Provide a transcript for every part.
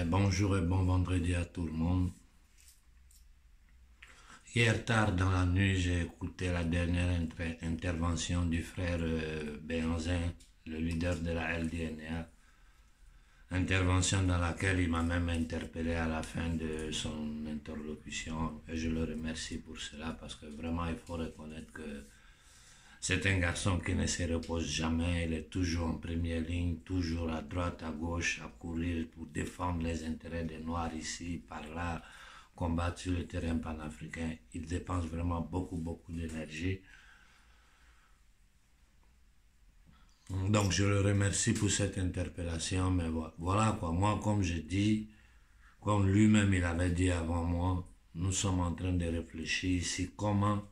Bonjour et bon vendredi à tout le monde. Hier tard dans la nuit, j'ai écouté la dernière intervention du frère Béhanzin, le leader de la LDNA. Intervention dans laquelle il m'a même interpellé à la fin de son interlocution. Et je le remercie pour cela parce que vraiment il faut reconnaître que c'est un garçon qui ne se repose jamais, il est toujours en première ligne, toujours à droite, à gauche, à courir pour défendre les intérêts des Noirs ici, par là, combattre sur le terrain panafricain. Il dépense vraiment beaucoup d'énergie. Donc je le remercie pour cette interpellation, mais voilà quoi, moi comme je dis, comme lui-même il avait dit avant moi, nous sommes en train de réfléchir ici comment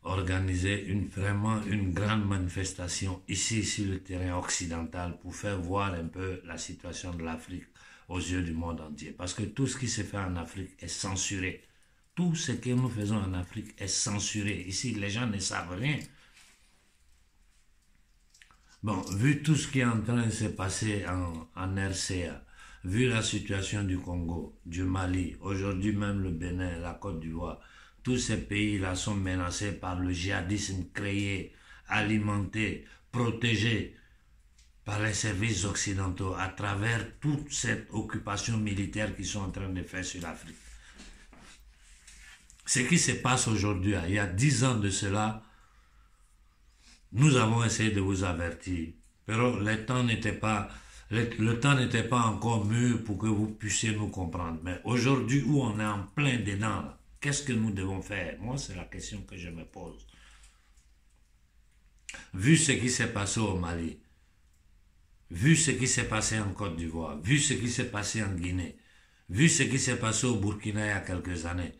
organiser vraiment une grande manifestation ici sur le terrain occidental pour faire voir un peu la situation de l'Afrique aux yeux du monde entier. Parce que tout ce qui se fait en Afrique est censuré. Tout ce que nous faisons en Afrique est censuré. Ici, les gens ne savent rien. Bon, vu tout ce qui est en train de se passer en RCA, vu la situation du Congo, du Mali, aujourd'hui même le Bénin, la Côte d'Ivoire, tous ces pays-là sont menacés par le djihadisme créé, alimenté, protégé par les services occidentaux à travers toute cette occupation militaire qu'ils sont en train de faire sur l'Afrique. Ce qui se passe aujourd'hui, il y a 10 ans de cela, nous avons essayé de vous avertir, mais le temps n'était pas encore mûr pour que vous puissiez nous comprendre. Mais aujourd'hui où on est en plein dedans, qu'est-ce que nous devons faire? Moi, c'est la question que je me pose. Vu ce qui s'est passé au Mali, vu ce qui s'est passé en Côte d'Ivoire, vu ce qui s'est passé en Guinée, vu ce qui s'est passé au Burkina il y a quelques années,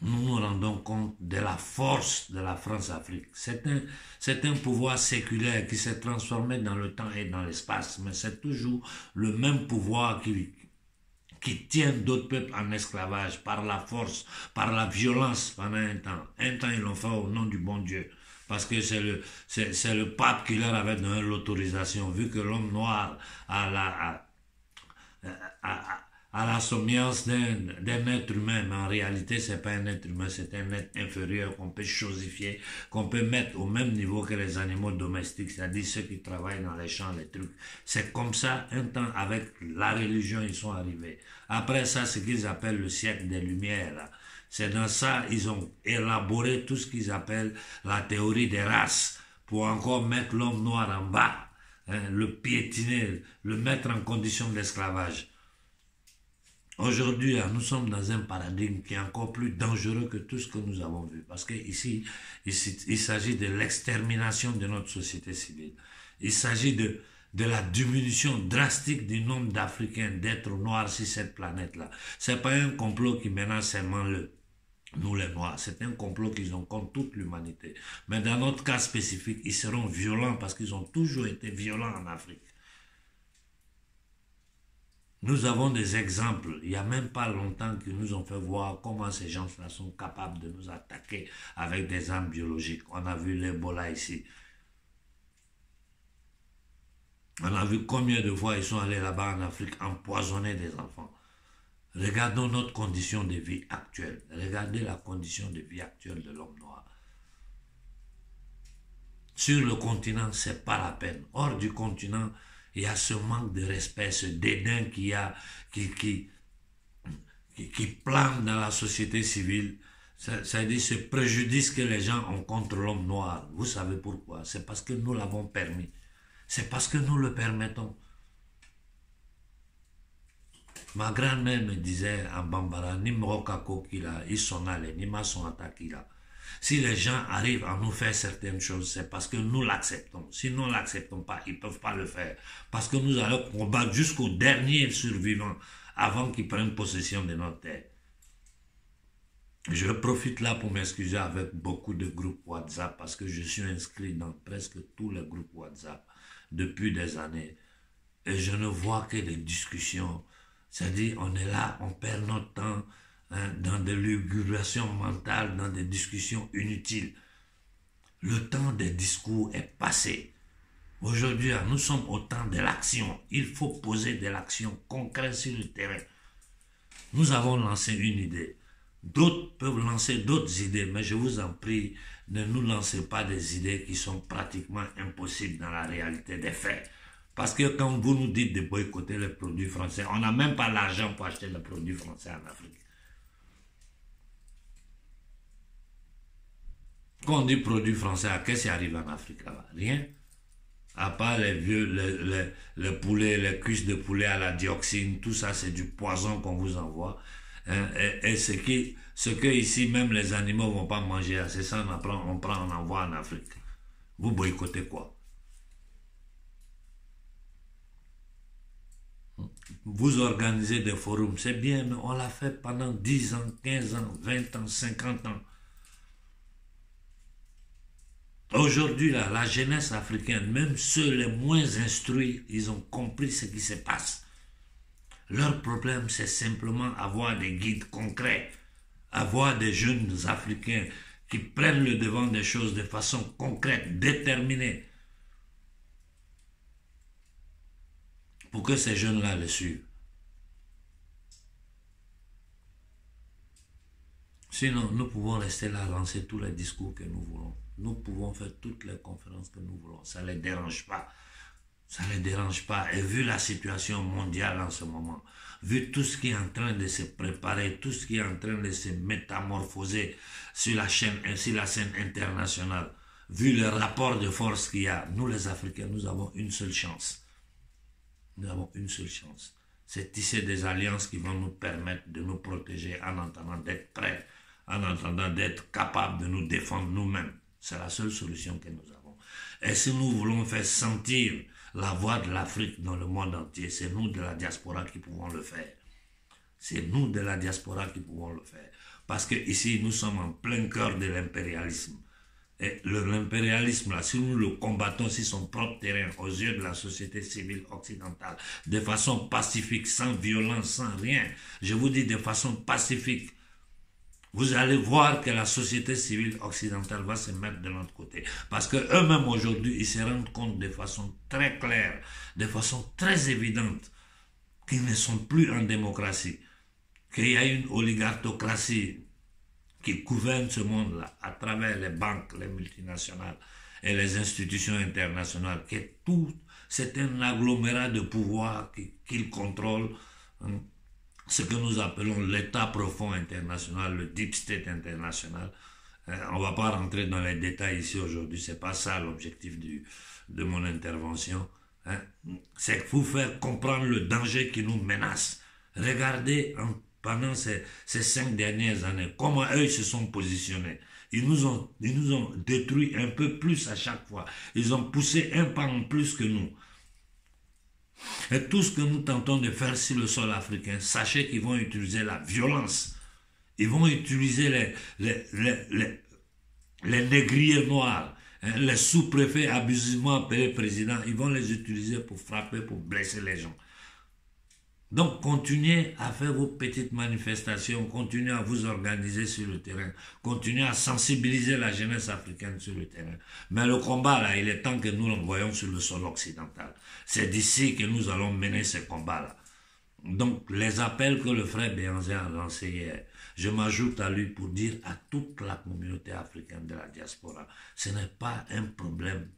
nous nous rendons compte de la force de la France-Afrique. C'est un pouvoir séculaire qui s'est transformé dans le temps et dans l'espace, mais c'est toujours le même pouvoir qui tient d'autres peuples en esclavage par la force, par la violence pendant un temps. Un temps, ils l'ont fait au nom du bon Dieu. Parce que c'est le pape qui leur avait donné l'autorisation, vu que l'homme noir a la semence d'un être humain, mais en réalité, c'est pas un être humain, c'est un être inférieur qu'on peut chosifier, qu'on peut mettre au même niveau que les animaux domestiques, c'est-à-dire ceux qui travaillent dans les champs, les trucs. C'est comme ça, un temps, avec la religion, ils sont arrivés. Après ça, ce qu'ils appellent le siècle des Lumières, là. C'est dans ça ils ont élaboré tout ce qu'ils appellent la théorie des races, pour encore mettre l'homme noir en bas, hein, le piétiner, le mettre en condition d'esclavage. Aujourd'hui, nous sommes dans un paradigme qui est encore plus dangereux que tout ce que nous avons vu. Parce qu'ici, il s'agit de l'extermination de notre société civile. Il s'agit de la diminution drastique du nombre d'Africains, d'êtres noirs sur cette planète-là. C'est pas un complot qui menace seulement nous les Noirs. C'est un complot qu'ils ont contre toute l'humanité. Mais dans notre cas spécifique, ils seront violents parce qu'ils ont toujours été violents en Afrique. Nous avons des exemples, il n'y a même pas longtemps qu'ils nous ont fait voir comment ces gens-là sont capables de nous attaquer avec des armes biologiques. On a vu l'Ebola ici. On a vu combien de fois ils sont allés là-bas en Afrique empoisonner des enfants. Regardons notre condition de vie actuelle. Regardez la condition de vie actuelle de l'homme noir. Sur le continent, c'est pas la peine. Hors du continent, il y a ce manque de respect, ce dédain qui plane dans la société civile. C'est-à-dire ce préjudice que les gens ont contre l'homme noir. Vous savez pourquoi? C'est parce que nous l'avons permis. C'est parce que nous le permettons. Ma grand-mère me disait en Bambara, ni mrokako kila, isonale, ni masonata kila. Si les gens arrivent à nous faire certaines choses, c'est parce que nous l'acceptons. Si nous ne l'acceptons pas, ils ne peuvent pas le faire. Parce que nous allons combattre jusqu'au dernier survivant avant qu'ils prennent possession de notre terre. Je profite là pour m'excuser avec beaucoup de groupes WhatsApp parce que je suis inscrit dans presque tous les groupes WhatsApp depuis des années. Et je ne vois que des discussions. C'est-à-dire, on est là, on perd notre temps, dans des lugubrations mentales, dans des discussions inutiles. Le temps des discours est passé. Aujourd'hui, nous sommes au temps de l'action. Il faut poser de l'action concrète sur le terrain. Nous avons lancé une idée. D'autres peuvent lancer d'autres idées, mais je vous en prie, ne nous lancez pas des idées qui sont pratiquement impossibles dans la réalité des faits. Parce que quand vous nous dites de boycotter les produits français, on n'a même pas l'argent pour acheter les produits français en Afrique. Quand on dit produits français, qu'est-ce qui arrive en Afrique là-bas? Rien. À part les vieux, les poulets, les cuisses de poulet à la dioxine, tout ça c'est du poison qu'on vous envoie. Hein, et ce que ici même les animaux vont pas manger, c'est ça on envoie en Afrique. Vous boycottez quoi? Vous organisez des forums, c'est bien, mais on l'a fait pendant 10 ans, 15 ans, 20 ans, 50 ans. Aujourd'hui, là, la jeunesse africaine, même ceux les moins instruits, ils ont compris ce qui se passe. Leur problème, c'est simplement avoir des guides concrets, avoir des jeunes Africains qui prennent le devant des choses de façon concrète, déterminée, pour que ces jeunes-là le suivent. Sinon, nous pouvons rester là, lancer tous les discours que nous voulons. Nous pouvons faire toutes les conférences que nous voulons. Ça ne les dérange pas. Ça ne les dérange pas. Et vu la situation mondiale en ce moment, vu tout ce qui est en train de se préparer, tout ce qui est en train de se métamorphoser sur la scène internationale, vu le rapport de force qu'il y a, nous les Africains, nous avons une seule chance. Nous avons une seule chance. C'est tisser des alliances qui vont nous permettre de nous protéger en entendant d'être prêts, en entendant d'être capables de nous défendre nous-mêmes. C'est la seule solution que nous avons. Et si nous voulons faire sentir la voix de l'Afrique dans le monde entier, c'est nous de la diaspora qui pouvons le faire. C'est nous de la diaspora qui pouvons le faire. Parce que ici, nous sommes en plein cœur de l'impérialisme. Et l'impérialisme, là, si nous le combattons sur son propre terrain, aux yeux de la société civile occidentale, de façon pacifique, sans violence, sans rien, je vous dis de façon pacifique, vous allez voir que la société civile occidentale va se mettre de notre côté. Parce qu'eux-mêmes aujourd'hui, ils se rendent compte de façon très claire, de façon très évidente, qu'ils ne sont plus en démocratie, qu'il y a une oligarchocratie qui gouverne ce monde-là à travers les banques, les multinationales et les institutions internationales, que tout, c'est un agglomérat de pouvoir qu'ils contrôlent, hein, ce que nous appelons l'État profond international, le deep state international. On ne va pas rentrer dans les détails ici aujourd'hui, ce n'est pas ça l'objectif de mon intervention. Hein. C'est pour vous faire comprendre le danger qui nous menace. Regardez pendant ces 5 dernières années comment eux se sont positionnés. Ils nous ont détruit un peu plus à chaque fois. Ils ont poussé un pas en plus que nous. Et tout ce que nous tentons de faire sur le sol africain, sachez qu'ils vont utiliser la violence. Ils vont utiliser les négriers noirs, hein, les sous-préfets abusivement appelés présidents. Ils vont les utiliser pour frapper, pour blesser les gens. Donc, continuez à faire vos petites manifestations, continuez à vous organiser sur le terrain, continuez à sensibiliser la jeunesse africaine sur le terrain. Mais le combat, là, il est temps que nous l'envoyions sur le sol occidental. C'est d'ici que nous allons mener ce combat-là. Donc, les appels que le frère Béhanzé a lancés hier, je m'ajoute à lui pour dire à toute la communauté africaine de la diaspora, ce n'est pas un problème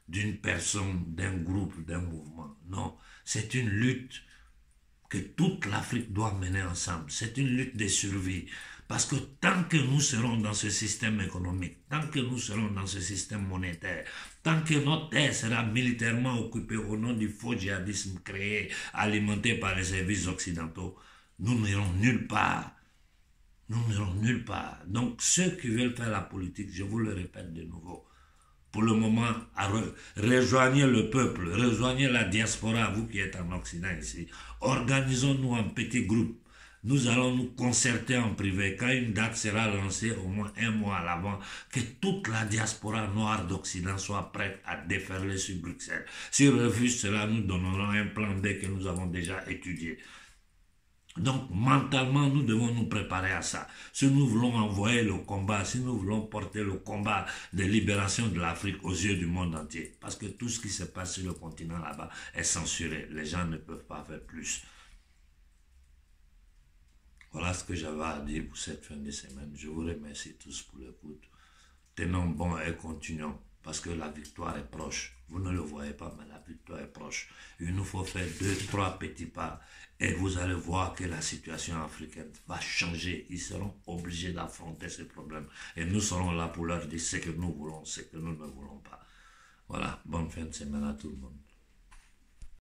d'une personne, d'un groupe, d'un mouvement. Non, c'est une lutte que toute l'Afrique doit mener ensemble. C'est une lutte de survie. Parce que tant que nous serons dans ce système économique, tant que nous serons dans ce système monétaire, tant que notre terre sera militairement occupée au nom du faux djihadisme créé, alimenté par les services occidentaux, nous n'irons nulle part. Nous n'irons nulle part. Donc ceux qui veulent faire la politique, je vous le répète de nouveau, pour le moment, rejoignez le peuple, rejoignez la diaspora, vous qui êtes en Occident ici. Organisons-nous en petits groupes. Nous allons nous concerter en privé. Quand une date sera lancée, au moins 1 mois à l'avant, que toute la diaspora noire d'Occident soit prête à déferler sur Bruxelles. S'ils refusent cela, nous donnerons un plan B que nous avons déjà étudié. Donc, mentalement, nous devons nous préparer à ça. Si nous voulons envoyer le combat, si nous voulons porter le combat de libération de l'Afrique aux yeux du monde entier, parce que tout ce qui se passe sur le continent là-bas est censuré. Les gens ne peuvent pas faire plus. Voilà ce que j'avais à dire pour cette fin de semaine. Je vous remercie tous pour l'écoute. Tenons bon et continuons, parce que la victoire est proche. Vous ne le voyez pas, mais la victoire est proche. Il nous faut faire 2, 3 petits pas et vous allez voir que la situation africaine va changer. Ils seront obligés d'affronter ces problèmes et nous serons là pour leur dire ce que nous voulons, ce que nous ne voulons pas. Voilà, bonne fin de semaine à tout le monde.